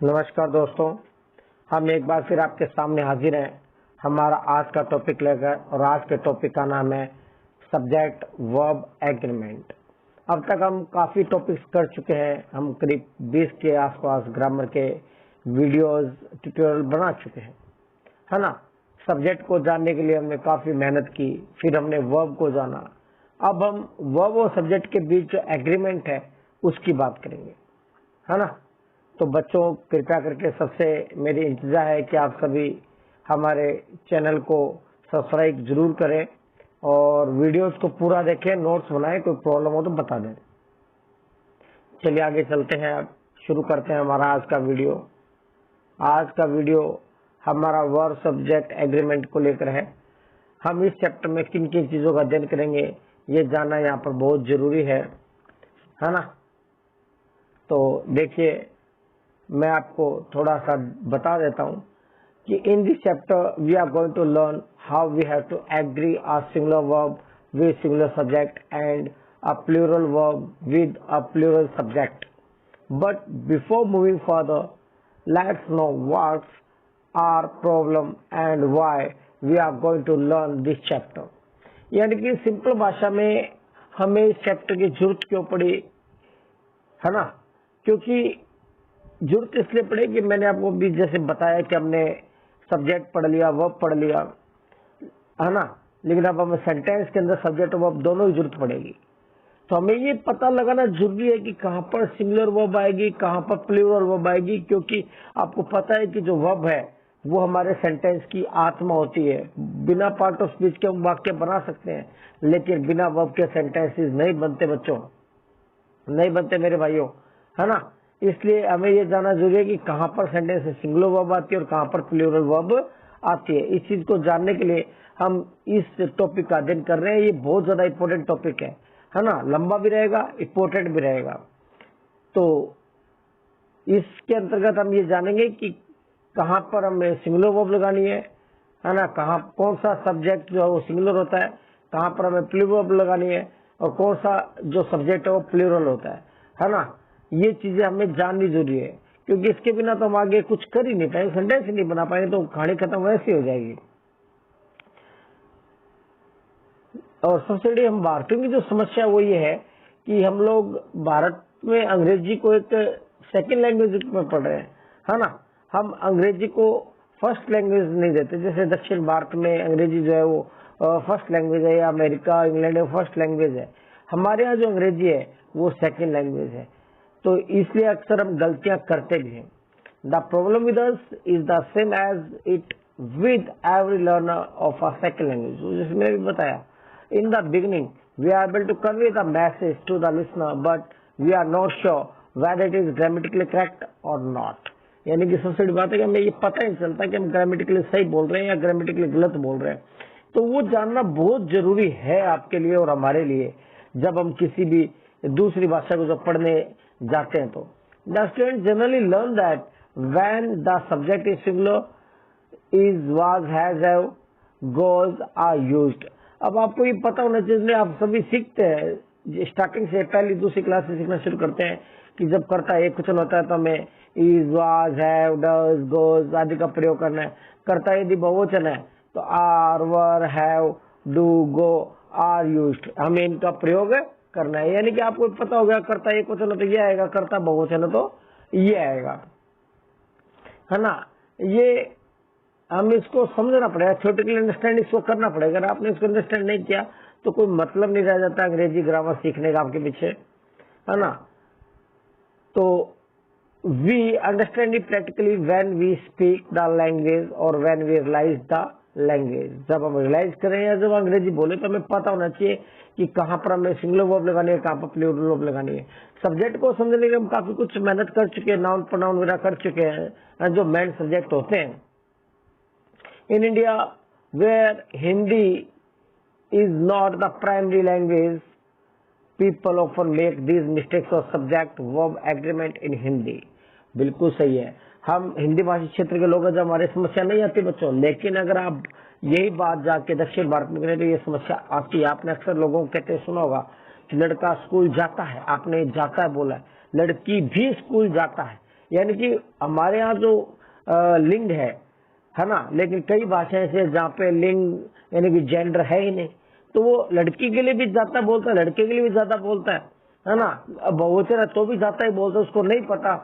नमस्कार दोस्तों, हम एक बार फिर आपके सामने हाजिर हैं हमारा आज का टॉपिक लेकर। और आज के टॉपिक का नाम है सब्जेक्ट वर्ब एग्रीमेंट। अब तक हम काफी टॉपिक्स कर चुके हैं। हम करीब 20 के आसपास ग्रामर के वीडियोस ट्यूटोरियल बना चुके हैं, है ना। सब्जेक्ट को जानने के लिए हमने काफी मेहनत की, फिर हमने वर्ब को जाना। अब हम वर्ब और सब्जेक्ट के बीच जो एग्रीमेंट है उसकी बात करेंगे, है ना। तो बच्चों, कृपया करके सबसे मेरी इंतजार है कि आप सभी हमारे चैनल को सब्सक्राइब जरूर करें और वीडियोस को पूरा देखें, नोट्स बनाएं, कोई प्रॉब्लम हो तो बता दें। चलिए आगे चलते हैं, अब शुरू करते हैं हमारा आज का वीडियो। आज का वीडियो हमारा वर्ब सब्जेक्ट एग्रीमेंट को लेकर है। हम इस चैप्टर में किन किन चीजों का अध्ययन करेंगे ये जानना यहाँ पर बहुत जरूरी है ना। तो देखिए, मैं आपको थोड़ा सा बता देता हूं कि in this chapter we are going to learn how we have to agree a singular verb with singular subject and a plural verb with a plural subject. But before moving further, let's know what's our problem and why we are going to learn this chapter. यानी कि simple भाषा में हमें इस chapter की जरूरत क्यों पड़ी, है ना। क्योंकि जरूरत इसलिए पड़ेगी, मैंने आपको भी जैसे बताया कि हमने सब्जेक्ट पढ़ लिया, वर्ब पढ़ लिया, है ना। लेकिन अब हमें सेंटेंस के अंदर सब्जेक्ट और वर्ब दोनों की जरूरत पड़ेगी। तो हमें ये पता लगाना जरूरी है कि कहां पर सिंगुलर वर्ब आएगी, कहां पर प्लूरल वर्ब आएगी। क्योंकि आपको पता है कि जो वर्ब है वो हमारे सेंटेंस की आत्मा होती है। बिना पार्ट ऑफ स्पीच के हम वाक्य बना सकते हैं, लेकिन बिना वर्ब के सेंटेंसेस नहीं बनते बच्चों, नहीं बनते मेरे भाइयों, है ना। इसलिए हमें ये जानना जरूरी है कि कहां पर सेंटेंस में सिंगुलर वर्ब आती है और कहां पर प्लूरल वर्ब आती है। इस चीज को जानने के लिए हम इस टॉपिक का अध्ययन कर रहे हैं। ये बहुत ज्यादा इंपॉर्टेंट टॉपिक है ना। लंबा भी रहेगा, इंपॉर्टेंट भी रहेगा। तो इसके अंतर्गत हम ये जानेंगे कि कहां पर हमें सिंगुलर वर्ब लगानी है ना। कहां कौन सा सब्जेक्ट जो है वो सिंगुलर होता है, कहां पर हमें प्लूरल वर्ब लगानी है, और कौन सा जो सब्जेक्ट है वो प्लूरल होता है ना। ये चीजें हमें जाननी जरूरी है, क्योंकि इसके बिना तो हम आगे कुछ कर ही नहीं पाएंगे, सेंटेंस ही नहीं बना पाएंगे, तो कहानी खत्म वैसे हो जाएगी। और सबसे बड़ी हम भारतीयों की जो समस्या वो ये है कि हम लोग भारत में अंग्रेजी को एक सेकंड लैंग्वेज में पढ़ रहे हैं, है ना। हम अंग्रेजी को फर्स्ट लैंग्वेज नहीं देते। जैसे दक्षिण भारत में अंग्रेजी जो है वो फर्स्ट लैंग्वेज है, या अमेरिका, इंग्लैंड में फर्स्ट लैंग्वेज है। हमारे यहाँ जो अंग्रेजी है वो सेकंड लैंग्वेज है। तो इसलिए अक्सर हम गलतियां करते भी हैं। The problem with us is the same as it with every learner of a second language. जैसे मैंने भी बताया, in the beginning we are able to convey the message to the listener, but we are not sure whether it is grammatically correct और नॉट। यानी कि सबसे बड़ी बात है कि हमें ये पता नहीं चलता कि हम ग्रामेटिकली सही बोल रहे हैं या ग्रामेटिकली गलत बोल रहे हैं। तो वो जानना बहुत जरूरी है आपके लिए और हमारे लिए, जब हम किसी भी दूसरी भाषा को जब पढ़ने जाते हैं। तो the student generally learn that when the subject is singular is, was, has, have, goes are used. अब आपको ये पता होना चाहिए, आप सभी सीखते हैं स्टार्टिंग से, पहली दूसरी क्लास से सीखना शुरू करते हैं कि जब कर्ता एक वचन होता है तो हमें is, was, have, does, goes आदि का प्रयोग करना है। कर्ता यदि बहुवचन है तो are, were, have, do, go are used, हमें इनका प्रयोग करना है। यानी कि आपको पता हो गया कर्ता एक वचन है तो ये आएगा, कर्ता बहुवचन है तो ये आएगा, है ना। ये हम इसको समझना पड़ेगा, थ्योरेटिकल अंडरस्टैंड इसको करना पड़ेगा। अगर आपने इसको अंडरस्टैंड नहीं किया तो कोई मतलब नहीं रह जाता अंग्रेजी ग्रामर सीखने का आपके पीछे, है ना। तो we understand it practically when we speak the language और when we realise the language. जब हम रियलाइज करें या जब अंग्रेजी बोले तो हमें पता होना चाहिए कि कहां पर हमें सिंगुलर वर्ब लगानी है, कहां पर प्लूरल वर्ब लगानी है। सब्जेक्ट को समझने के हम काफी कुछ मेहनत कर चुके हैं, नाउन प्रोनाउन वगैरह कर चुके हैं जो मेन सब्जेक्ट होते हैं। In India where Hindi is not the primary language, people often make these mistakes of subject verb agreement in Hindi. बिल्कुल सही है, हम हिंदी भाषी क्षेत्र के लोग हैं, जब हमारी समस्या नहीं आती बच्चों। लेकिन अगर आप यही बात जाके दक्षिण भारत में करें तो ये समस्या आती है। आपने अक्सर लोगों को कहते सुना होगा कि लड़का स्कूल जाता है, आपने जाता है बोला है, लड़की भी स्कूल जाता है। यानी कि हमारे यहाँ जो लिंग है ना, लेकिन कई भाषाएं से जहाँ पे लिंग यानी कि जेंडर है ही नहीं, तो वो लड़की के लिए भी ज्यादा बोलता है, लड़के के लिए भी ज्यादा बोलता है ना। अब बहुवचन है तो भी ज्यादा ही बोलता है, उसको नहीं पता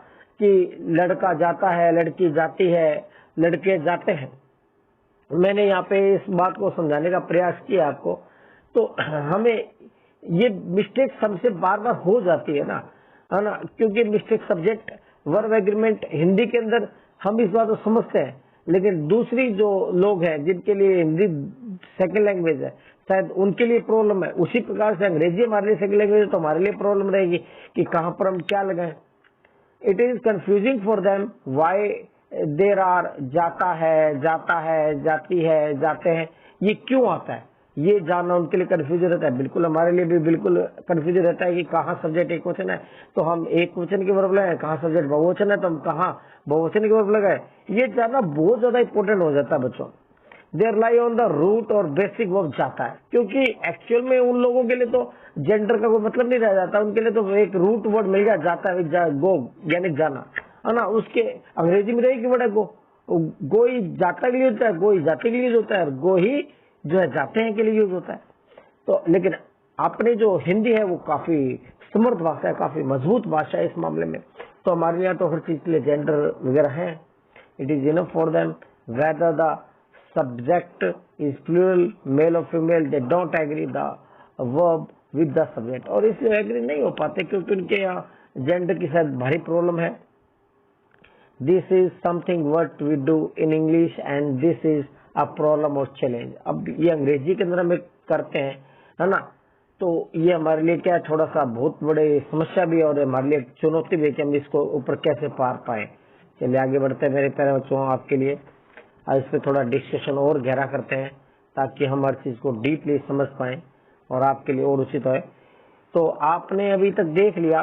कि लड़का जाता है, लड़की जाती है, लड़के जाते हैं। मैंने यहाँ पे इस बात को समझाने का प्रयास किया आपको, तो हमें ये मिस्टेक हमसे बार बार हो जाती है ना, क्योंकि mistake subject verb agreement Hindi के अंदर हम इस बात को समझते हैं, लेकिन दूसरी जो लोग हैं जिनके लिए हिंदी सेकंड लैंग्वेज है, शायद उनके लिए प्रॉब्लम है। उसी प्रकार से अंग्रेजी हमारे लिए सेकंड लैंग्वेज है, तो हमारे लिए प्रॉब्लम रहेगी कि कहाँ पर हम क्या लगाएं। It is confusing for them why there are जाता है, जाती है, जाते हैं, ये क्यों आता है, ये जानना उनके लिए कंफ्यूजन रहता है। बिल्कुल हमारे लिए भी बिल्कुल कंफ्यूजन रहता है कि कहाँ सब्जेक्ट एक वचन है तो हम एक वचन की वर्ब लगाए, कहाँ सब्जेक्ट बहुवचन है तो हम कहाँ बहुवचन की वर्ब लगाए। ये जानना बहुत ज्यादा इंपॉर्टेंट हो जाता है बच्चों। There lie on the root और बेसिक वर्ब जाता है, क्योंकि एक्चुअल में उन लोगों के लिए तो जेंडर का कोई मतलब नहीं रह जाता, उनके लिए तो एक रूट वर्ड मिल गया, जाता है, गो यानी जाना है ना। उसके अंग्रेजी में रहेगी वर्ड है गो ही जाता के लिए होता है, गो ही जाते के लिए होता है, गो ही जो है जाते हैं के लिए यूज होता है। तो लेकिन अपनी जो हिंदी है वो काफी समृद्ध भाषा है, काफी मजबूत भाषा है इस मामले में। तो हमारे यहाँ तो हर चीज के लिए जेंडर वगैरह है। It is enough for them whether the subject is plural male और female, they don't agree the verb with the subject, और इसलिए एग्री नहीं हो पाते क्योंकि उनके यहाँ जेंडर की शायद भारी प्रॉब्लम है। This is something what we do in English and this is a problem और चैलेंज। अब ये अंग्रेजी के अंदर हम करते हैं, है ना, तो ये हमारे लिए क्या है, थोड़ा सा बहुत बड़ी समस्या भी है और हमारे लिए चुनौती भी है कि हम इसको ऊपर कैसे पार पाए। चलिए आगे बढ़ते हैं मेरे प्यारे बच्चों, आपके लिए इस पे थोड़ा डिस्कशन और गहरा करते हैं ताकि हम हर चीज को डीपली समझ पाए और आपके लिए और उचित है। तो आपने अभी तक देख लिया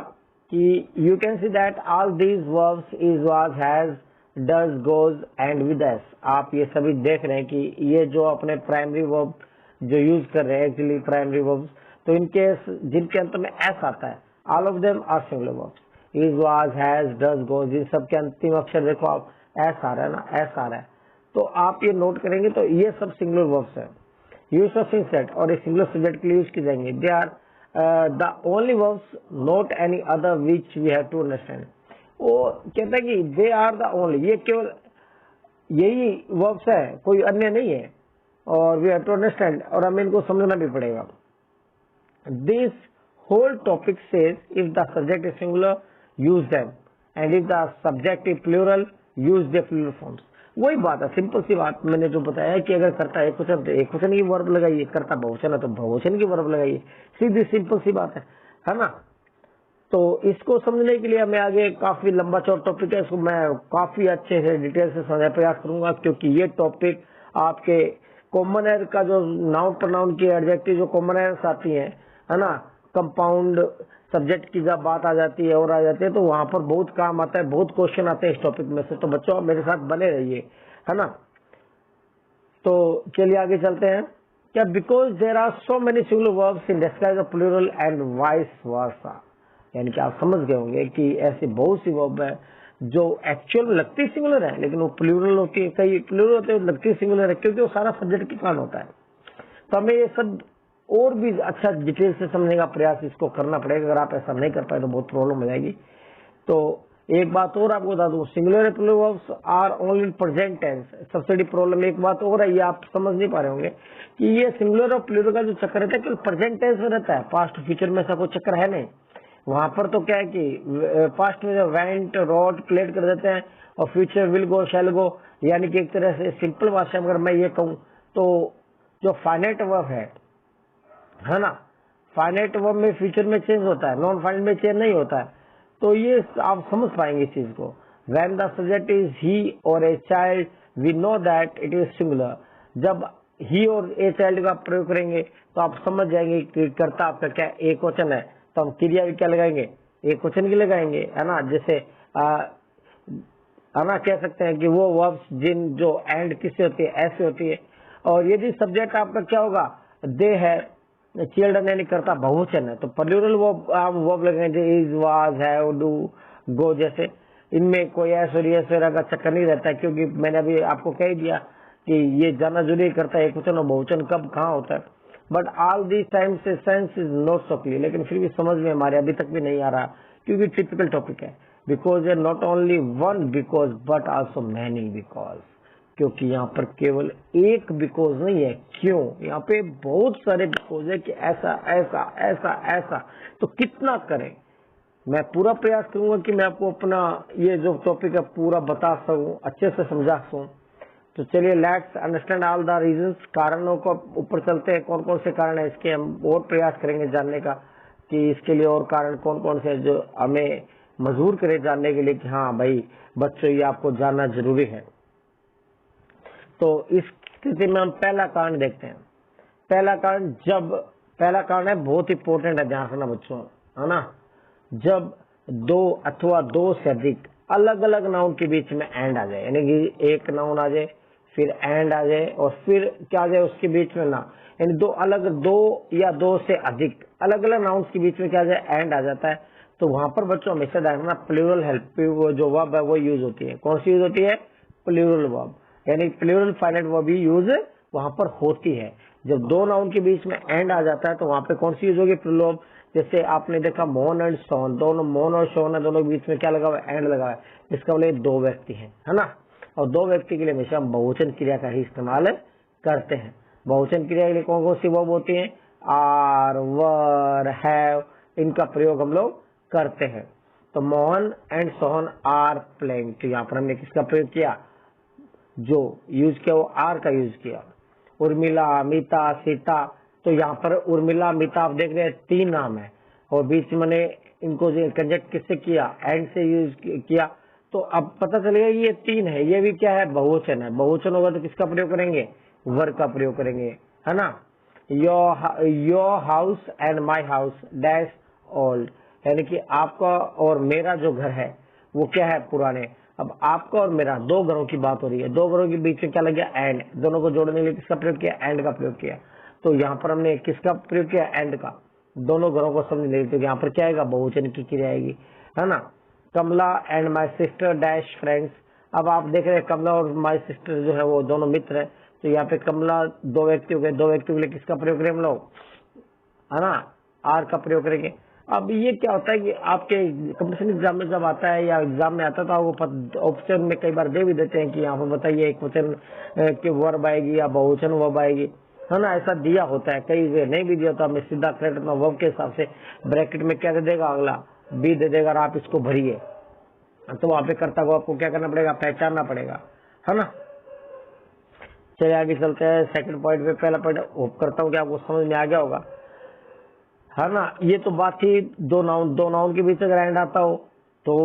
कि you can see that all these verbs is, was, has, does, goes and with S. आप ये सभी देख रहे हैं कि ये जो अपने प्राइमरी वर्ब जो यूज कर रहे हैं एक्चुअली प्राइमरी वर्ब्स, तो इनके जिनके अंत में एस आता है, all of them are singular verbs. Is, was, has, does, goes, इन सब के अंतिम अक्षर देखो आप, एस आ रहा है ना, एस आ रहा है, तो आप ये नोट करेंगे तो ये सब सिंगुलर वर्ब्स है। यूज ऑफ सिंग सेट और ये सिंगुलर सब्जेक्ट के लिए यूज की जाएंगे। They are the only verbs, not any other which we have to understand. वो कहता है कि दे आर द ओनली, ये केवल यही वर्ब्स है, कोई अन्य नहीं है, और वी हैव टू अंडरस्टैंड, और हमें इनको समझना भी पड़ेगा। This whole topic says if the subject is singular use them and if the subject is plural use the plural forms. वही बात है, सिंपल सी बात मैंने जो बताया कि अगर करता है एक वचन तो एक वचन की वर्ब लगाइए, करता बहुवचन है तो बहुवचन की वर्ब लगाइए, सीधी सिंपल सी बात है ना। तो इसको समझने के लिए मैं आगे काफी लंबा चौड़ा टॉपिक है, इसको मैं काफी अच्छे से डिटेल से समझने का प्रयास करूंगा, क्योंकि ये टॉपिक आपके कॉमन एयर का जो नाउन प्रोनाउन की एडजेक्टिव जो कॉमन एयर्स आती है ना, कंपाउंड सब्जेक्ट की जब बात आ जाती है और आ जाती है तो वहां पर बहुत काम आता है, बहुत क्वेश्चन आते हैं इस टॉपिक में से। तो बच्चों आप मेरे साथ बने रहिए, है ना। तो चलिए आगे चलते हैं। क्या because there are so many singular verbs in disguise of plural and vice versa, यानी कि आप समझ गए होंगे कि ऐसी बहुत सी वर्ब है जो एक्चुअल में लगती सिंगुलर है लेकिन वो प्लूरल होती है, कई प्लूरल होते हैं लगती सिंगुलर है, क्योंकि वो सारा सब्जेक्ट के कारण होता है। तो हमें ये सब और भी अच्छा डिटेल से समझने का प्रयास इसको करना पड़ेगा। अगर आप ऐसा नहीं कर पाए तो बहुत प्रॉब्लम हो जाएगी। तो एक बात और आपको बता दूं, singular plural verbs are only in present tense. सबसे बड़ी प्रॉब्लम एक बात और है, ये आप समझ नहीं पा रहे होंगे कि ये सिंगुलर और प्लूरल का जो चक्कर रहता है केवल प्रेजेंट टेंस में रहता है, पास्ट फ्यूचर में ऐसा कोई चक्कर है नहीं। वहां पर तो क्या है कि पास्ट में जो वेंट, रोड, प्लेड कर देते हैं और फ्यूचर विल गो, शैल गो, यानी कि एक तरह से सिंपल भाषा में अगर मैं ये कहूं तो जो फाइनाइट वर्ब है ना, फाइनाइट वर्ब में फ्यूचर में चेंज होता है, नॉन फाइनाइट में चेंज नहीं होता है। तो ये आप समझ पाएंगे इस चीज को। When the subject is he or a child we know that it is singular. जब ही और ए चाइल्ड का प्रयोग करेंगे तो आप समझ जाएंगे कि कर्ता आपका क्या एक वचन है, तो हम क्रिया भी क्या लगाएंगे, एक वचन की लगाएंगे, है ना। जैसे है ना, कह सकते हैं कि वो वर्ब्स जिन जो एंड किससे होती है, ऐसे होती है। और यदि सब्जेक्ट आपका क्या होगा, दे है, चिल्ड्रन यानी करता बहुवचन है, तो प्लूरल वर्ब आप वर्ब लगाएंगे इज, वाज, हैव, डू, गो जैसे। इनमें कोई ऐसा का चक्कर नहीं रहता है, क्योंकि मैंने अभी आपको कह ही दिया कि ये जानना जरूरी करता है एक वचन और बहुवचन कब कहाँ होता है। बट ऑल दिस टाइम से sense is not so clear, लेकिन फिर भी समझ में हमारे अभी तक भी नहीं आ रहा, क्योंकि टिपिकल टॉपिक है। Because not only one because but also many because, क्योंकि यहाँ पर केवल एक बिकॉज नहीं है, क्यों, यहाँ पे बहुत सारे बिकॉज है कि ऐसा ऐसा ऐसा ऐसा। तो कितना करें, मैं पूरा प्रयास करूंगा कि मैं आपको अपना ये जो टॉपिक है पूरा बता सकूं, अच्छे से समझा सकूं। तो चलिए let's understand all the reasons, कारणों को ऊपर चलते हैं, कौन कौन से कारण है इसके, हम और प्रयास करेंगे जानने का कि इसके लिए और कारण कौन कौन से जो हमें मजबूर करे जानने के लिए कि हाँ भाई बच्चों ये आपको जानना जरूरी है। तो इस स्थिति में हम पहला कारण देखते हैं। पहला कारण है बहुत इंपॉर्टेंट है, ध्यान रखना बच्चों, है ना। जब दो अथवा दो से अधिक अलग अलग नाउन के बीच में एंड आ जाए, यानी कि एक नाउन आ जाए फिर एंड आ जाए और फिर क्या आ जाए उसके बीच में ना, यानी दो या दो से अधिक अलग अलग नाउन्स के बीच में क्या आ जाए एंड आ जाता है, तो वहां पर बच्चों हमेशा देखना प्लूरल हेल्प जो वर्ब है वो यूज होती है। कौन सी यूज होती है? प्लूरल वर्ब, यानी प्लूरल फाइनाइट वर्ब ही यूज वहां पर होती है। जब दो नाउन के बीच में एंड आ जाता है तो वहां पे कौन सी यूज होगी? Plural verb. जैसे आपने देखा मोहन एंड सोहन, दोनों मोहन और सोहन है, दोनों के बीच में क्या लगा हुआ है? एंड लगा हुआ है। इसका मतलब दो व्यक्ति हैं, है ना। और दो व्यक्ति के लिए हमेशा हम बहुवचन क्रिया का ही इस्तेमाल करते हैं। बहुवचन क्रिया के लिए कौन कौन सी वर्ब होती है? आर, वर, हैव, इनका प्रयोग हम लोग करते हैं। तो Mohan and Sohan are playing, तो यहाँ पर हमने किसका प्रयोग किया? जो यूज किया वो आर का यूज किया। उर्मिला, मीता, सीता, तो यहाँ पर उर्मिला, मीता आप देख रहे हैं तीन नाम है और बीच में इनको कंजक्ट किससे किया? एंड से यूज किया। तो अब पता चलेगा ये तीन है, ये भी क्या है? बहुवचन है। बहुवचन होगा तो किसका प्रयोग करेंगे? वर का प्रयोग करेंगे, है ना। Your house and my house dash old, यानी कि आपका और मेरा जो घर है वो क्या है? पुराने। अब आपका और मेरा दो घरों की बात हो रही है, दो घरों के बीच में क्या लग गया? एंड। दोनों को जोड़ने के लिए किसका प्रयोग किया? एंड का प्रयोग किया। तो यहाँ पर हमने किसका प्रयोग किया? एंड का। दोनों घरों को समझने के लिए यहाँ पर क्या आएगा? बहुवचन की क्रिया आएगी, है ना। Kamala and my sister dash friends, अब आप देख रहे हैं कमला और माई सिस्टर जो है वो दोनों मित्र है, तो यहाँ पे कमला दो व्यक्ति हो गए, दो व्यक्तियों के लिए किसका प्रयोग करें हम लोग? है ना, आर का प्रयोग करेंगे। अब ये क्या होता है कि आपके कंपटीशन एग्जाम में जब आता है या एग्जाम में आता है तो आपको ऑप्शन में कई बार दे भी देते हैं कि यहाँ पर बताइए एक वचन की वर्ब आएगी या बहुवचन वर्ब आएगी, है ना। ऐसा दिया होता है, कई नहीं भी दिया होता, हमें सीधा करेक्ट अपना वर्ब के हिसाब से ब्रैकेट में क्या दे देगा? अगला बी दे देगा और आप इसको भरिए। तो वहां पे कर्ता को आपको क्या करना पड़ेगा? पहचानना पड़ेगा, है ना। चलिए आगे चलते हैं सेकंड पॉइंट पे। पहला पॉइंट होप करता हूँ कि आपको समझ में आ गया होगा, है ना। ये तो बात थी दो नाउन के बीच अगर एंड आता हो तो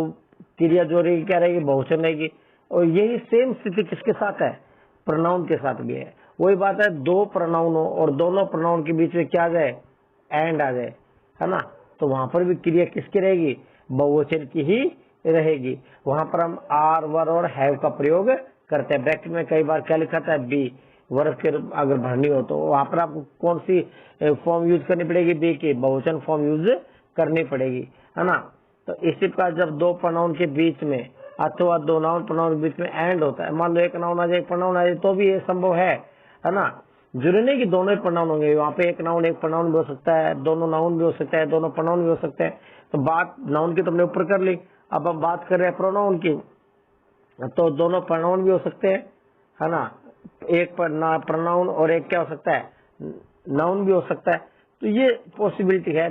क्रिया जो रहेगी क्या रहेगी? बहुवचन रहेगी। और यही सेम स्थिति किसके साथ है? प्रोनाउन के साथ भी है। वही बात है, दो प्रोनाउन हो और दोनों प्रोनाउन के बीच में क्या आ जाए? एंड आ जाए, है ना। तो वहां पर भी क्रिया किसकी रहेगी? बहुवचन की ही रहेगी। वहां पर हम आर, वर और हैव का प्रयोग करते हैं। ब्रैकेट में कई बार क्या लिखा था? बी, वर्ब के अगर भरनी हो तो वहां पर आपको कौन सी फॉर्म यूज करनी पड़ेगी? बी की, बहुवचन फॉर्म यूज करनी पड़ेगी, है ना। तो इसी प्रकार जब दो प्रोनाउन के बीच में अथवा दो नाउन प्रोनाउन के बीच में एंड होता है, मान लो एक नाउन आ जाए एक प्रोनाउन आ जाए तो भी ये संभव है ना। जरूरी नहीं कि दोनों ही प्रोनाउन होंगे, वहाँ पे एक नाउन एक प्रोनाउन भी हो सकता है, दोनों नाउन भी हो सकता है, दोनों प्रोनाउन भी हो सकते हैं। तो बात नाउन की तो हमने ऊपर कर ली, अब हम बात कर रहे हैं प्रोनाउन की, तो दोनों प्रोनाउन भी हो सकते हैं, है ना। एक प्रोनाउन और एक क्या हो सकता है? नाउन भी हो सकता है। तो ये पॉसिबिलिटी है।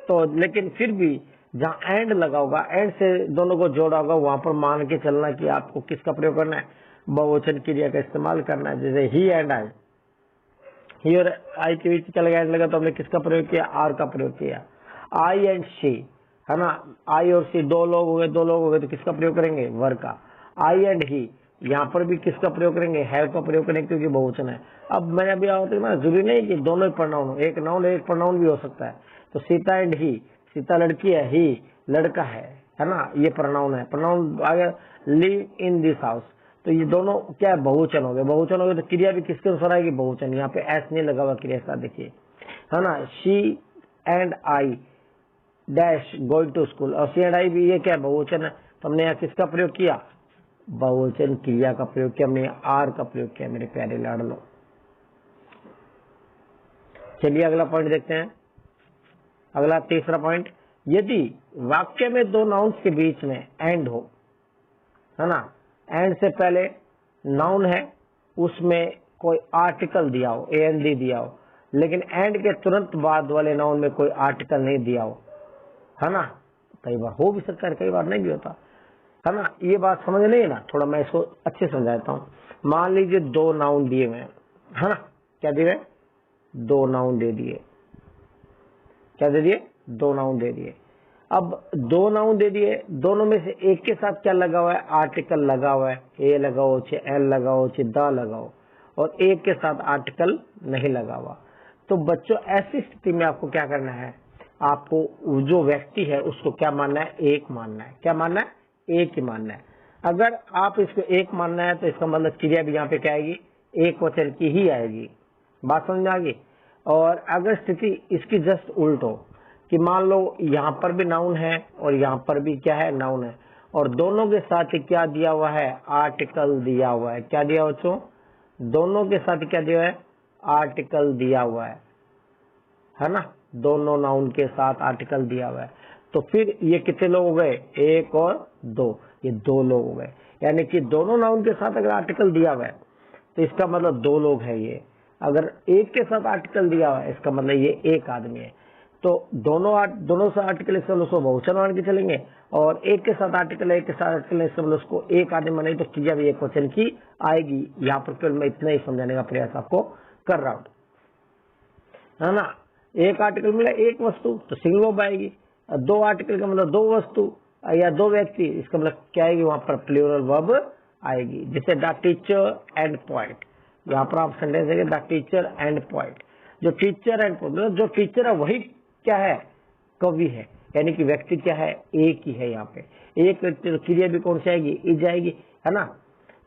तो लेकिन फिर भी जहाँ एंड लगा होगा, एंड से दोनों को जोड़ा होगा, वहां पर मान के चलना कि आपको किसका प्रयोग करना है? बहुवचन क्रिया का इस्तेमाल करना है। जैसे ही एंड आई, ही और आई के बीच क्या लगा? एंड लगा तो हमने किसका प्रयोग किया? आर का प्रयोग किया। आई एंड शी, है ना। आई और सी दो लोग हो गए तो किसका प्रयोग करेंगे? वर का। आई एंड ही, यहाँ पर भी किसका प्रयोग करेंगे? हैव का प्रयोग करेंगे क्योंकि बहुवचन है। अब मैंने अभी ना जरूरी नहीं कि दोनों ही प्रोनाउन हो, एक नाउन एक प्रोनाउन भी हो सकता है। तो सीता एंड ही, सीता लड़की है, ही लड़का है ना, ये प्रोनाउन है। प्रोनाउन आगे लिव इन दिस हाउस, तो ये दोनों क्या है? बहुवचन हो गए। बहुवचन हो गए तो क्रिया भी किसके अनुसार आएगी? बहुवचन। यहाँ पे एस नहीं लगा हुआ क्रिया का, देखिए, है ना। She and I dash going to school, और सी एंड आई भी ये क्या है? बहुवचन है। तो हमने यहाँ किसका प्रयोग किया, बहुवचन क्रिया का प्रयोग किया, हमने आर का प्रयोग किया मेरे प्यारे लाडलो। चलिए अगला पॉइंट देखते हैं। अगला तीसरा पॉइंट, यदि वाक्य में दो नाउन्स के बीच में एंड हो, है ना, एंड से पहले नाउन है, उसमें कोई आर्टिकल दिया हो, एएनडी दिया हो, लेकिन एंड के तुरंत बाद वाले नाउन में कोई आर्टिकल नहीं दिया हो, है ना, कई बार हो भी सकता है, कई बार नहीं भी होता, है ना। ये बात समझ नहीं है ना, थोड़ा मैं इसको अच्छे समझाता हूँ। मान लीजिए दो नाउन दिए हुए हैं, है ना, क्या दिए, दो नाउन दे दिए, क्या दे दिए, दो नाउन दे दिए। अब दो नाउन दे दिए, दोनों में से एक के साथ क्या लगा हुआ है, आर्टिकल लगा हुआ है, ए लगाओ चाहे एल लगाओ चाहे द लगाओ, और एक के साथ आर्टिकल नहीं लगा हुआ। तो बच्चों ऐसी स्थिति में आपको क्या करना है, आपको जो व्यक्ति है उसको क्या मानना है, एक मानना है। क्या मानना है, एक ही मानना है। अगर आप इसको एक मानना है तो इसका मतलब क्रिया भी यहाँ पे क्या आएगी, एक वचन की ही आएगी। बात समझ में आ गई। और अगर स्थिति इसकी जस्ट उल्ट हो कि मान लो यहाँ पर भी नाउन है और यहाँ पर भी क्या है, नाउन है, और दोनों के साथ क्या दिया हुआ है, आर्टिकल दिया हुआ है। क्या दिया बच्चों, दोनों के साथ क्या दिया है, आर्टिकल दिया हुआ है ना, दोनों नाउन के साथ आर्टिकल दिया हुआ है। तो फिर ये कितने लोग हो गए, एक और दो, ये दो लोग हो गए। यानी कि दोनों नाउन के साथ अगर आर्टिकल दिया हुआ है तो इसका मतलब दो लोग है ये। अगर एक के साथ आर्टिकल दिया हुआ है इसका मतलब ये एक आदमी है। तो दोनों से आर्टिकल इसका उसको बहुवचन मान के चलेंगे, और एक के साथ आर्टिकल, एक के साथ आर्टिकल, इसका मतलब उसको एक आदमी माने तो क्रिया भी एक वचन की आएगी। यहाँ पर केवल मैं इतना ही समझाने का प्रयास आपको कर रहा हूँ, है ना। एक आर्टिकल मिला एक वस्तु तो सिंगल वर्ब आएगी, दो आर्टिकल का मतलब दो वस्तु या दो व्यक्ति, इसका मतलब क्या आएगी, वहां पर प्लूरल वर्ब आएगी। जैसे द टीचर एंड पॉइंट, यहाँ पर आप सेंटेंस है द टीचर एंड पॉइंट। जो टीचर एंड पॉइंट, जो टीचर है वही क्या है, कवि है, यानी कि व्यक्ति क्या है, एक ही है। यहाँ पे एक व्यक्ति, तो क्रिया भी कौन सी आएगी, इज आएगी, है ना,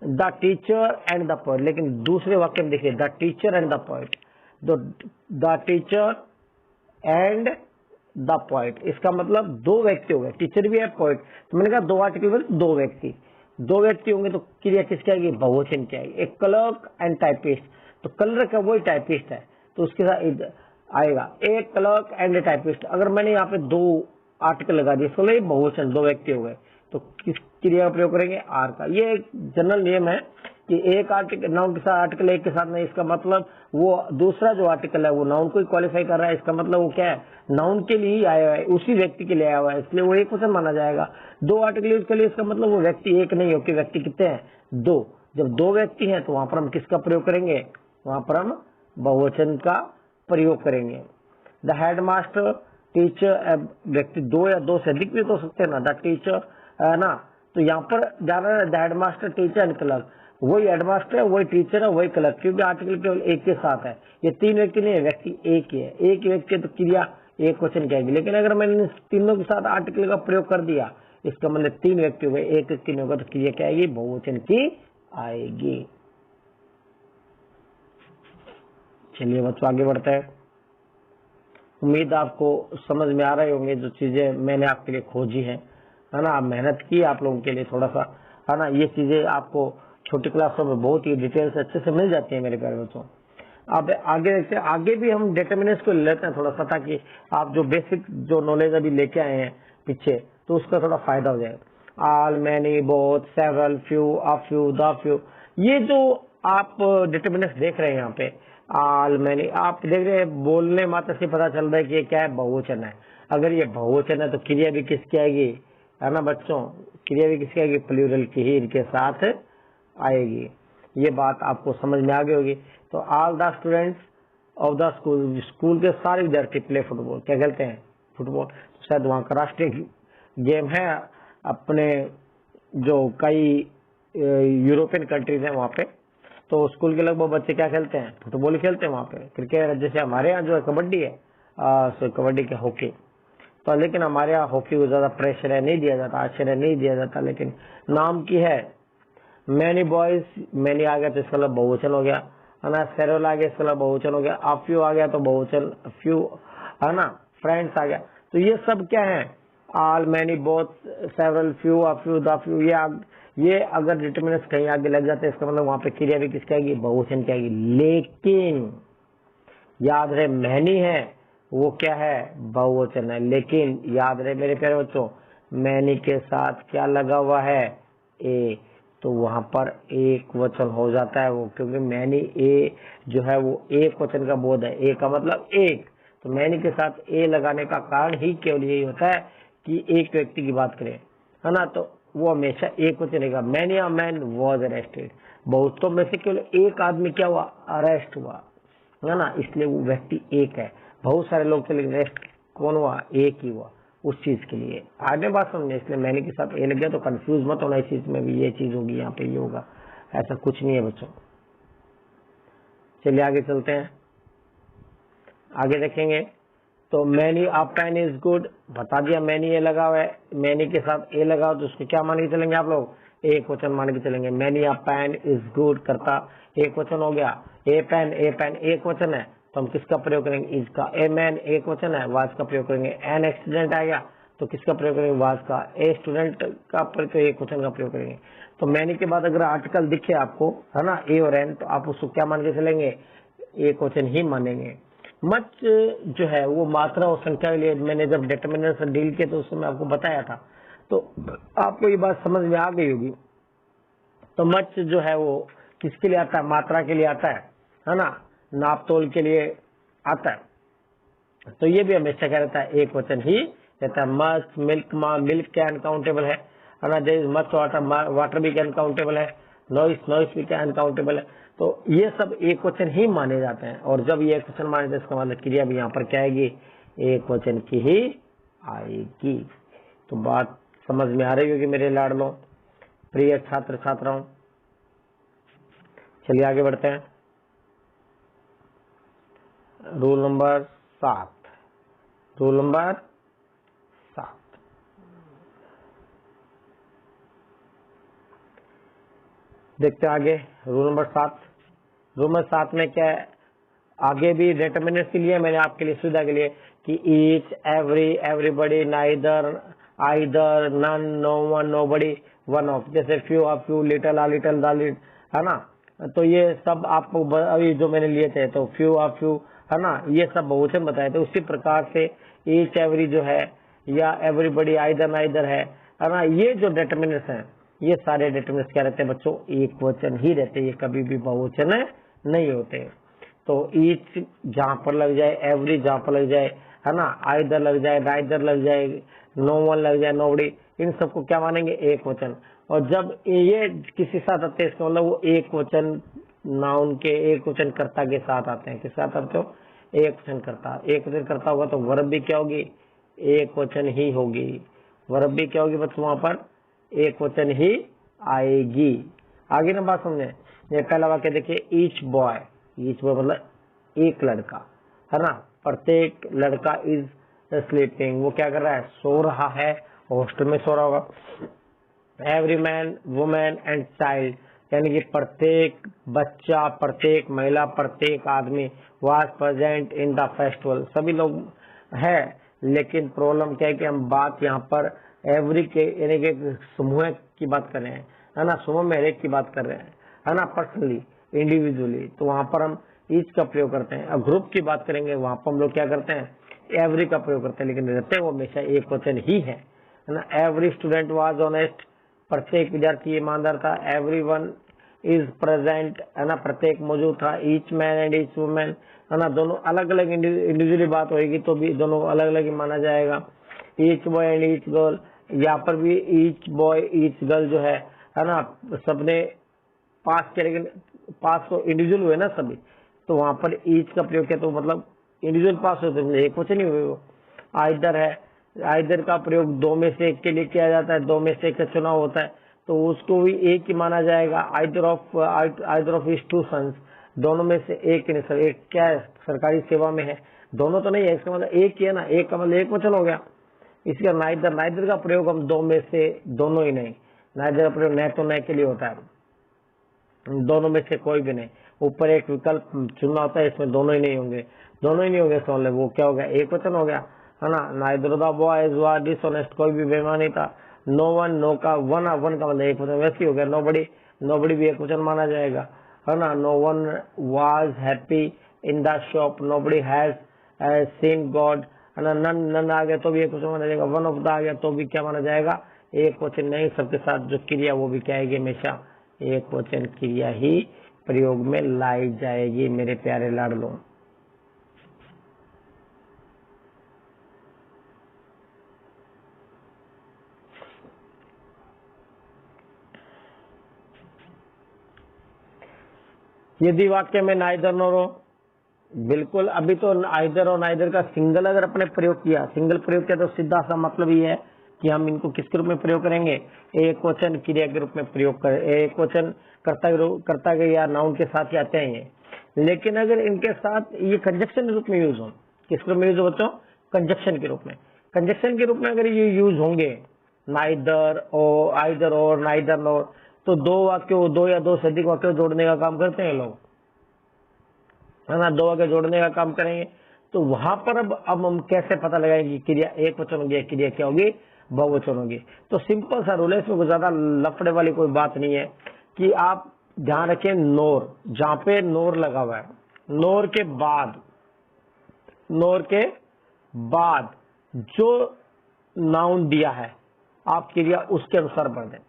the teacher and the point. लेकिन दूसरे वाक्य में देखिए the teacher and the point, the teacher and the point, इसका मतलब दो व्यक्ति हो गए, टीचर भी है पॉइंट। तो मैंने कहा दो आर्टिकल में दो व्यक्ति, दो व्यक्ति होंगे तो क्रिया किसकी आएगी, बहुवचन की आएगी। एक क्लर्क एंड टाइपिस्ट, तो क्लर्क है वही टाइपिस्ट है, तो उसके साथ आएगा एक क्लर्क एंड टाइपिस्ट। अगर मैंने यहाँ पे दो आर्टिकल लगा दिए इसको बहुवचन, दो व्यक्ति हो गए, तो किस क्रिया का प्रयोग करेंगे, आर का। ये एक जनरल नियम है कि एक आर्टिकल नाउन के साथ आर्टिकल एक के साथ नहीं, इसका मतलब वो दूसरा जो आर्टिकल है वो नाउन को ही क्वालिफाई कर रहा है, इसका मतलब वो क्या है, नाउन के लिए ही आया हुआ है, उसी व्यक्ति के लिए आया हुआ है, इसलिए वो एक वचन माना जाएगा। दो आर्टिकल यूज कर लिए, इसका मतलब वो व्यक्ति एक नहीं हो कि व्यक्ति कितने हैं, दो। जब दो व्यक्ति हैं तो वहां पर हम किसका प्रयोग करेंगे, वहां पर हम बहुवचन का प्रयोग करेंगे। द हेडमास्टर, टीचर, व्यक्ति दो या दो से अधिक भी तो सकते हैं ना, द टीचर, है ना। तो यहाँ पर जाना है the headmaster, teacher and clerk, वही हेडमास्टर है, वही टीचर है, वही क्लर्क, क्योंकि आर्टिकल केवल एक के साथ है। ये तीन व्यक्ति नहीं है, व्यक्ति एक ही है, एक ही व्यक्ति है तो क्रिया एक वचन की आएगी। लेकिन अगर मैंने तीनों के साथ आर्टिकल का प्रयोग कर दिया, इसका मतलब तीन व्यक्ति हो गए, एक व्यक्ति नहीं होगा तो क्रिया क्या आएगी, बहुवचन की आएगी। चलिए बच्चों आगे बढ़ते हैं। उम्मीद आपको समझ में आ रहे होंगे जो चीजें मैंने आपके लिए खोजी है ना। आप मेहनत की आप लोगों के लिए थोड़ा सा, है ना। ये चीजें आपको छोटी क्लासों में बहुत ही डिटेल से अच्छे से मिल जाती है मेरे प्यारे बच्चों। अब आगे देखते हैं, आगे भी हम डिटर्मिनेंट्स को लेते हैं थोड़ा सा, ताकि आप जो बेसिक जो नॉलेज अभी लेके आए हैं पीछे, तो उसका थोड़ा फायदा हो जाए। All, many, both, several, few, a few, the few, ये जो आप डिटर्मिनेंट्स देख रहे हैं यहाँ पे, ऑल, मैनी, आप देख रहे हैं, बोलने मात्र से पता चल रहा है कि ये क्या है, बहुवचन है। अगर ये बहुवचन है तो क्रिया भी किसकी आएगी, है ना बच्चों, क्रिया भी किसकी आएगी, प्लूरल की ही इनके साथ आएगी। ये बात आपको समझ में आ गई होगी। तो all the students of the school, school के सारे विद्यार्थी प्ले फुटबॉल, क्या खेलते हैं, फुटबॉल। शायद वहाँ का राष्ट्रीय गेम है, अपने जो कई यूरोपियन कंट्रीज है वहाँ पे, तो स्कूल के लगभग बच्चे क्या खेलते हैं, फुटबॉल खेलते हैं वहाँ पे। क्रिकेट जैसे हमारे यहाँ जो है कबड्डी है, कबड्डी के हॉकी, तो लेकिन हमारे यहाँ हॉकी को ज्यादा प्रेशर नहीं दिया जाता, आश्चर्य नहीं दिया जाता, लेकिन नाम की है। मैनी बॉयज, मैनी आ गया तो इसका मतलब बहुवचन हो गया, है ना। सेरोल आ गया इसका मतलब बहुवचन हो गया, अफ्यू आ गया तो बहुवचन फ्यू, है ना। फ्रेंड्स आ गया, तो ये सब क्या है, all, many, both, several, few, a few, the few, ये अगर डिटर्मिनेंट्स कहीं आगे लग जाते हैं इसका मतलब वहां पे क्रिया भी किसकी आएगी, बहुवचन की आएगी। लेकिन याद रहे मैनी है वो क्या है, बहुवचन है। लेकिन याद रहे मेरे प्यारे बच्चों, मैनी के साथ क्या लगा हुआ है, ए, तो वहां पर एक वचन हो जाता है वो, क्योंकि मैनी ए जो है वो एक वचन का बोध है, ए का मतलब एक, तो मैनी के साथ ए लगाने का कारण ही केवल यही होता है कि एक व्यक्ति की बात करें, है ना, तो वो हमेशा एक वचन रहेगा। Many a man was arrested, बहुतों में से केवल एक आदमी क्या हुआ, अरेस्ट हुआ, है ना, इसलिए वो व्यक्ति एक है। बहुत सारे लोग थे लेकिन अरेस्ट कौन हुआ, एक ही हुआ उस चीज के लिए। आगे बात समझे, इसलिए मैंने के साथ ए लग गया तो कंफ्यूज मत होना, इस चीज में भी ये चीज होगी, यहाँ पे ये होगा, ऐसा कुछ नहीं है बच्चों। चलिए आगे चलते हैं, आगे देखेंगे। तो many a pen is good, बता दिया मैनी ए लगा हुआ है, मैनी के साथ ए लगा तो उसको क्या मान के चलेंगे आप लोग, एक वचन मान के चलेंगे। Many a pen is good करता एक वचन हो गया, ए पेन एक वचन है तो हम किसका प्रयोग करेंगे, इज का। ए मैन एक वचन है, वाज का प्रयोग करेंगे। एन एक्सीडेंट आ गया तो किसका प्रयोग करेंगे, वाज का। ए स्टूडेंट का प्रयोग, एक वचन का प्रयोग करेंगे। तो मैनी के बाद अगर आर्टिकल दिखे आपको, है ना, ए और एन, तो आप उसको क्या मान के चलेंगे, एक वचन ही मानेंगे। मच जो है वो मात्रा और संख्या के लिए, मैंने जब डिटर्मिनेंट से डील किया तो उस समय आपको बताया था, तो आपको ये बात समझ में आ गई होगी। तो मच जो है वो किसके लिए आता है, मात्रा के लिए आता है ना, नाप तोल के लिए आता है। तो ये भी हमेशा क्या रहता है, एक वचन ही रहता है। मच, मिल्क, मिल्क क्या अनकाउंटेबल है ना, there is much water, water भी क्या अनकाउंटेबल है, नॉइस भी क्या अनकाउंटेबल है। तो ये सब एक वचन ही माने जाते हैं, और जब ये एक वचन माने जाते हैं इसका मतलब क्रिया भी यहाँ पर क्या आएगी, एक वचन की ही आएगी। तो बात समझ में आ रही होगी मेरे लाडलो प्रिय छात्र छात्राओं। चलिए आगे बढ़ते हैं। रूल नंबर 7, रूल नंबर 7, देखते हैं आगे। रूल नंबर 7, रूल नंबर 7 में क्या है, आगे भी डिटर्मिनेंट्स के लिए मैंने आपके लिए सुविधा के लिए कि each, every, everybody, neither, either, none, no one, nobody, one of, जैसे few, a few, little, a little, the little, है ना। तो ये सब आपको अभी जो मैंने लिए थे, तो फ्यू, अ फ्यू, है ना, ये सब बहुवचन बताए थे। उसी प्रकार से ईच, एवरी जो है, या एवरीबडी, आइदर, नाइदर है ना, ये जो डिटर्मिनेंट्स हैं, ये सारे डिटर्मिनेंट्स क्या रहते हैं बच्चों, एक वचन ही रहते हैं, ये कभी भी बहुवचन नहीं होते। तो ईच जहां पर लग जाए, एवरी जहां पर लग जाए, है ना, आइदर लग जाए, नाइदर लग जाए, नो वन लग जाए, नोबडी, इन सबको क्या मानेंगे, एक वचन। और जब ये किसी साथ आते हैं इसका मतलब वो एक वचन नाउन के, एक वचन कर्ता के साथ आते हैं। किस साथ आते हो, एक वचन कर्ता। एक वचन कर्ता होगा तो वर्ब भी क्या होगी, एक वचन ही होगी। वर्ब भी क्या होगी बच्चों, वहां पर एक वचन ही आएगी। आगे ना बात समझे, ये पहला वाक्य देखिए, ईच बॉय, ईच बॉय मतलब एक लड़का, है ना, प्रत्येक लड़का इज स्लीपिंग, वो क्या कर रहा है, सो रहा है, हॉस्टल में सो रहा होगा। Every man, women and child, यानी कि प्रत्येक बच्चा, प्रत्येक महिला, प्रत्येक आदमी was present in the festival, सभी लोग है। लेकिन प्रॉब्लम क्या है कि हम बात यहाँ पर एवरी के यानी कि समूह की बात कर रहे हैं, है ना, समूह में एक की बात कर रहे हैं, है ना, पर्सनली, इंडिविजुअली, तो वहां पर हम ईच का प्रयोग करते हैं। अब ग्रुप की बात करेंगे वहां पर हम लोग क्या करते हैं, एवरी का प्रयोग करते हैं, लेकिन रहते वो हमेशा एक वचन ही है ना। एवरी स्टूडेंट वाज ऑनेस्ट, प्रत्येक विद्यार्थी ईमानदार था। एवरी वन इज प्रेजेंट, है ना, प्रत्येक मौजूद था। Each man and each women, है ना, दोनों अलग अलग इंडिविजुअली बात होगी तो भी दोनों अलग अलग ही माना जाएगा। Each boy and each girl, यहाँ पर भी ईच बॉय ईच गर्ल जो है ना, सबने पास किया, लेकिन पास तो इंडिविजुअल हुए ना सभी, तो वहां पर ईच का प्रयोग किया तो मतलब इंडिविजुअल पास होते हैं, एक वचन ही हुए वो। आइदर है, आइदर का प्रयोग दो में से एक के लिए किया जाता है, दो में से एक का चुनाव होता है तो उसको भी एक ही माना जाएगा। Either of his two sons, दोनों में से एक नहीं, सर एक क्या है, सरकारी सेवा में है, दोनों तो नहीं है, इसका मतलब एक ही है ना, एक का मतलब एक वचन हो गया। इसका नाइदर, नाइदर का प्रयोग हम दो में से दोनों ही नहीं, नाइदर का प्रयोग न तो न के लिए होता है, दोनों में से कोई भी नहीं, ऊपर एक विकल्प चुनना होता है, इसमें दोनों ही नहीं होंगे, दोनों ही नहीं होंगे, समझ ले वो क्या हो गया, एक वचन हो गया, है ना। Neither the boys were dishonest, कोई भी बेईमान नहीं था। नो वन, नो का वन का मतलब एक वचन वैसे ही हो गया। नोबडी भी एक वचन माना जाएगा, है ना। No one was happy in the shop, nobody has seen God, है ना। नन आ गया तो भी एक वचन माना जाएगा। वन ऑफ द आ गया तो भी क्या माना जाएगा, एक वचन नहीं। सबके साथ जो क्रिया वो भी क्या आएगी, हमेशा एक वचन क्रिया ही प्रयोग में लाई जाएगी मेरे प्यारे लाडलों। यदि वाक्य में नाइदर नोर हो, बिल्कुल अभी तो आइदर और नाइदर का सिंगल अगर अपने प्रयोग किया, सिंगल प्रयोग किया तो सीधा सा मतलब ये है कि हम इनको किसके रूप में प्रयोग करेंगे, एक वचन क्रिया के रूप में प्रयोग करें। एक वचन कर्ता के या नाउन के साथ ही आते हैं ये। लेकिन अगर इनके साथ ये कंजक्शन के रूप में यूज हो, किस रूप में यूज हो बच्चों, कंजक्शन के रूप में। कंजक्शन के रूप में अगर ये यूज होंगे नाइदर और आइदर और नाइदर नोर, तो दो वाक्यों, दो या दो से अधिक वाक्यों जोड़ने का काम करते हैं लोग, है ना। दो वाक्य जोड़ने का काम करेंगे तो वहां पर अब हम कैसे पता लगाएंगे क्रिया एक वचन होगी, क्रिया क्या होगी, बहुवचन होगी। तो सिंपल सा रूल है, इसमें ज्यादा लफड़े वाली कोई बात नहीं है कि आप ध्यान रखें। नोर, जहां पे नोर लगा हुआ है, नोर के बाद जो नाउन दिया है आप क्रिया उसके अनुसार भर दें,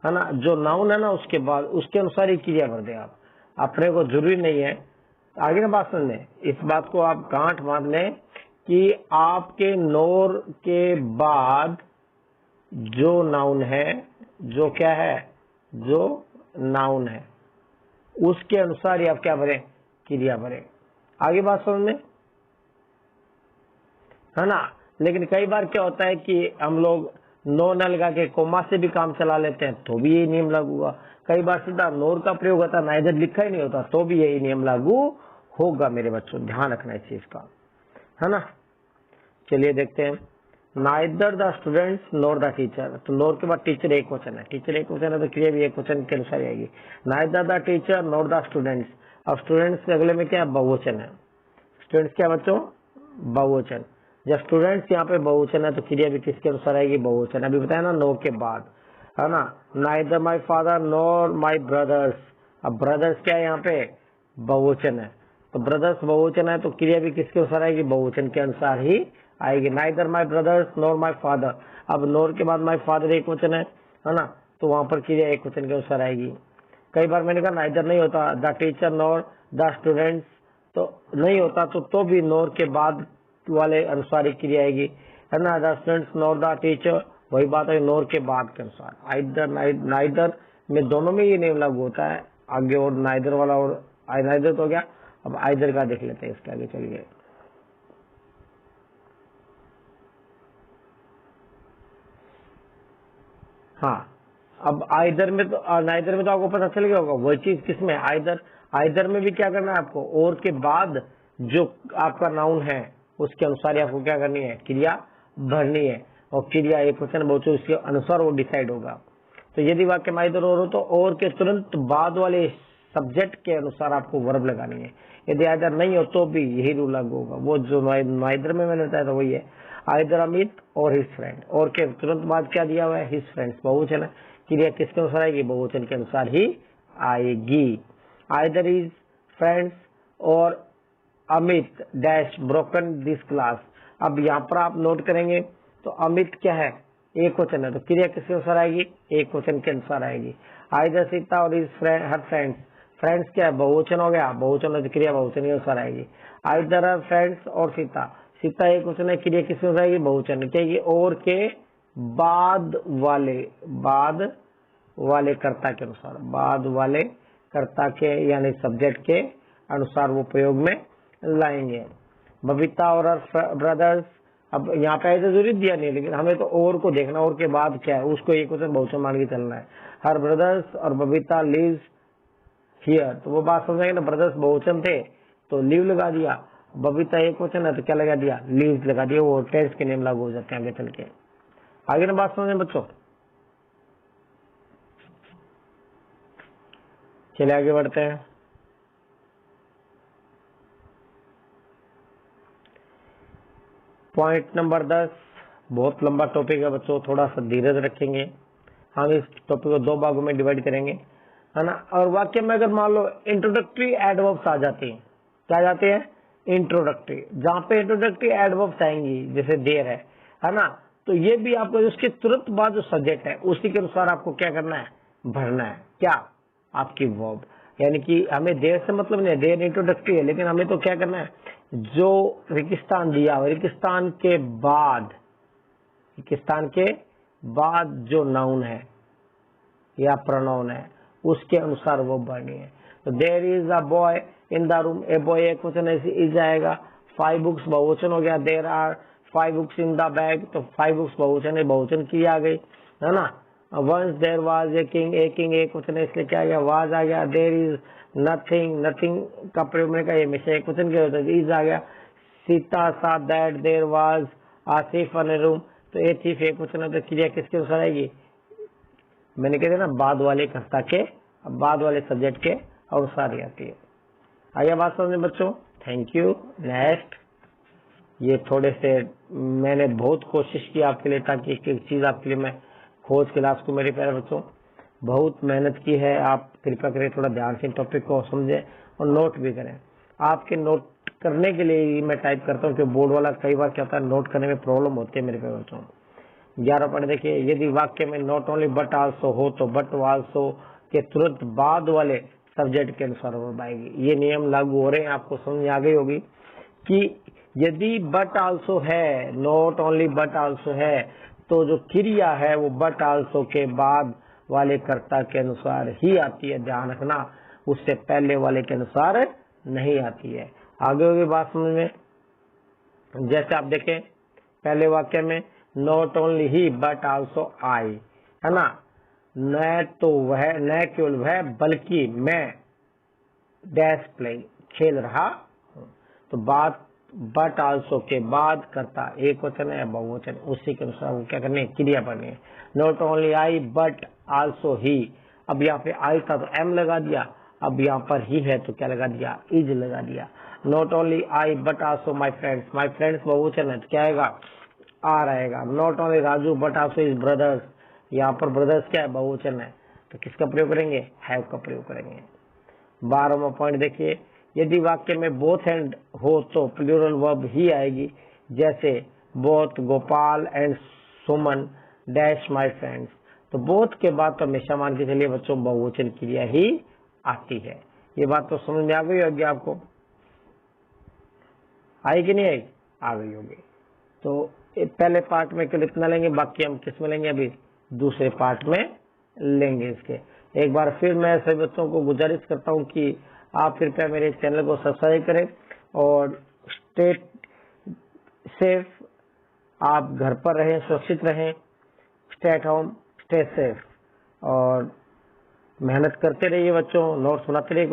है ना। जो नाउन है ना उसके बाद उसके अनुसार ही क्रिया भर दें आप। अपने को जरूरी नहीं है, आगे ना बात सुनने, इस बात को आप गांठ बांध लें कि आपके नोर के बाद जो नाउन है, जो क्या है, जो नाउन है उसके अनुसार ही आप क्या भरें, क्रिया भरें। आगे बात समझ में, है ना। लेकिन कई बार क्या होता है कि हम लोग नो न लगा के कोमा से भी काम चला लेते हैं तो भी यही नियम लागू हुआ। कई बार सीधा नोर का प्रयोग होता है, नाइदर लिखा ही नहीं होता तो भी यही नियम लागू होगा मेरे बच्चों, ध्यान रखना इस चीज का, है ना। चलिए देखते हैं, neither the students NOR the teacher, तो नोर के बाद टीचर एक वचन है, टीचर एक वचन है तो क्रिया भी एक वचन के अनुसार आएगी। Neither the teacher NOR the students, अब स्टूडेंट्स के अगले में क्या है, बहुवचन है। स्टूडेंट्स क्या बच्चों, बहुवचन। जब स्टूडेंट्स यहाँ पे बहुवचन है तो क्रिया भी किसके अनुसार आएगी, बहुवचन। अभी बताया ना नो के बाद, है ना। Neither my father NOR my brothers, अब ब्रदर्स क्या है यहाँ पे, बहुवचन है, तो ब्रदर्स बहुवचन है तो क्रिया भी किसके अनुसार आएगी, बहुवचन के अनुसार ही आएगी। Neither my brothers NOR my father, अब नोर के बाद माई फादर एक वचन है ना, तो वहां पर क्रिया एक वचन के अनुसार आएगी। कई बार मैंने कहा नाइदर नहीं होता, the teacher NOR the students तो नहीं होता, तो भी नोर के बाद वाले अनुसार ही क्रिया आएगी, है ना। The students NOR the teacher, वही बात है नोर के बाद के अनुसार। आइदर नाइदर में दोनों में ये नियम लागू होता है, आगे और नाइदर वाला और नाइदर तो हो गया। अब आइदर का देख लेते हैं, इसके आगे चलिए। हाँ, अब आइदर में तो नाइदर में तो आपको पता चल गया होगा वही चीज किसमें, आइदर में भी क्या करना है आपको, और के बाद जो आपका नाउन है उसके अनुसार ही आपको क्या करनी है, क्रिया भरनी है। और क्रिया एक वचन बहुवचन उसके अनुसार वो डिसाइड होगा। तो यदि वाक्य में आइदर और हो तो और के तुरंत बाद वाले सब्जेक्ट के अनुसार आपको वर्ब लगानी है। यदि आइदर नहीं हो तो भी यही रूल लागू होगा, वो जो नाइदर में मैंने बताया था वही है। आइदर अमित और हिज फ्रेंड, और के तुरंत बाद क्या दिया हुआ है, हिज फ्रेंड्स, बहुवचन है, क्रिया किसके अनुसार आएगी, बहुवचन के अनुसार ही आएगी। आइदर इज फ्रेंड्स और Amit dash broken this glass, अब यहाँ पर आप नोट करेंगे तो अमित क्या है, एक वचन है तो क्रिया किसके अनुसार आएगी, एक वचन के अनुसार आएगी। आइदर सीता और हर फ्रेंड्स, फ्रेंड्स क्या है, बहुवचन हो गया, बहुवचन है तो क्रिया बहुवचन के अनुसार आएगी। आइदर हर फ्रेंड्स और सीता, सीता एक वचन है, क्रिया किसके अनुसार आएगी, बहुवचन कहेगी, और के बाद वाले कर्ता के अनुसार, बाद वाले कर्ता के यानी सब्जेक्ट के अनुसार वो प्रयोग में लाएंगे। बबीता और ब्रदर्स, अब यहाँ पे ऐसे जरूरी दिया नहीं, लेकिन हमें तो और को देखना, और के बाद क्या है उसको एक वचन बहुवचन मान के चलना है। हर ब्रदर्स और बबीता लिव्स हियर, तो वो बात समझेंगे ना, ब्रदर्स बहुवचन थे तो लिव लगा दिया, बबीता एक वचन है तो क्या लगा दिया, लिव्स लगा दिया, वो टेंस के नेम लागू हो जाते हैं आगे चल के। आगे ना बात समझे बच्चों, चलिए आगे बढ़ते हैं। पॉइंट नंबर 10, बहुत लंबा टॉपिक है बच्चों, थोड़ा सा धीरज रखेंगे। हम इस टॉपिक को 2 भागों में डिवाइड करेंगे, है ना। और वाक्य में अगर मान लो इंट्रोडक्टरी एडवर्ब्स आ जाते हैं, क्या जाते हैं? इंट्रोडक्टरी। जहां पे इंट्रोडक्टरी एडवर्ब्स आएंगी, जैसे देर है ना, तो ये भी आपको उसके तुरंत बाद जो सब्जेक्ट है उसी के अनुसार आपको क्या करना है? भरना है। क्या? आपकी वर्ब। यानी कि हमें देर से मतलब नहीं है, देर इंट्रोडक्टरी है, लेकिन हमें तो क्या करना है? जो रेगिस्तान दिया, रेगिस्तान के बाद जो नाउन है या प्रोनाउन है उसके अनुसार वो भरनी है। तो there is a boy in the room, a boy एक वचन ऐसे इज आएगा। 5 बुक्स बहुवचन हो गया, there are 5 books in the bag, तो 5 बुक्स बहुवचन है, बहुवचन की आ गई, है ना। Once there was a king एक वचन है, इसलिए क्या आ गया? वाज आ गया। देयर इज नथिंग का प्रयोग मैंने कहा हमेशा एक वचन के होता है, इज आ गया। Sita saw that there was a chief in a room, तो ए चीफ एक वचन है, तो क्रिया किसके अनुसार आएगी? मैंने कह दिया ना, बाद वाले कर्ता के, बाद वाले सब्जेक्ट के अनुसार ही आती है। आइए बात समझ में बच्चों, थैंक यू। नेक्स्ट, ये थोड़े से मैंने बहुत कोशिश की आपके लिए, ताकि एक एक चीज आपके लिए मैं खोज के लास्ट को, मेरे प्यारे बच्चों बहुत मेहनत की है। आप कृपया करें थोड़ा ध्यान से टॉपिक को समझें और नोट भी करें। आपके नोट करने के लिए ही मैं टाइप करता हूँ, कि बोर्ड वाला कई बार क्या होता है, नोट करने में प्रॉब्लम होती है मेरे प्यारे बच्चों। 11 पॉइंट देखिए, यदि वाक्य में नॉट ओनली बट आल्सो हो तो बट आल्सो के तुरंत बाद वाले सब्जेक्ट के अनुसार वर्ब आएगी। ये नियम लागू हो रहे हैं, आपको समझ आ गई होगी कि यदि बट आल्सो है, नॉट ओनली बट आल्सो है, तो जो क्रिया है वो बट आल्सो के बाद वाले कर्ता के अनुसार ही आती है, ध्यान रखना, उससे पहले वाले के अनुसार नहीं आती है। आगे होगी बात समझ में। जैसे आप देखें पहले वाक्य में, not only he but also I, है ना। न तो वह, न केवल वह बल्कि मैं डैश प्लेइंग खेल रहा हूं, तो बात बट आल्सो के बाद करता एक वचन है, बहुवचन, उसी के अनुसार वो क्या करनी है? क्रिया बननी है। Not only I but also he, अब यहाँ पे आई था तो एम लगा दिया, अब यहाँ पर ही है तो क्या लगा दिया? इज लगा दिया। Not only I but also my friends बहुवचन है तो क्या आएगा? आ रहेगा। Not only Raju but also is brothers, यहाँ पर ब्रदर्स क्या है? बहुवचन है, तो किसका प्रयोग करेंगे? हैव का प्रयोग करेंगे। 12वां पॉइंट देखिए, यदि वाक्य में बोथ एंड हो तो प्लूरल वर्ब ही आएगी, जैसे both Gopal and Suman dash my friends, तो बोथ के बाद तो हमेशा मान के चलिए बच्चों बहुवचन क्रिया ही आती है। ये बात तो समझ में आ गई होगी आपको, आई कि नहीं आई? आ गई होगी। तो पहले पार्ट में केवल इतना लेंगे, बाकी हम किस में लेंगे? अभी दूसरे पार्ट में लेंगे इसके। एक बार फिर मैं सभी बच्चों को गुजारिश करता हूं कि आप कृपया मेरे चैनल को सब्सक्राइब करें और स्टे सेफ, आप घर पर रहें, सुरक्षित रहें, stay at home, stay safe, और मेहनत करते रहिए बच्चों, नोट्स बनाते रहिए।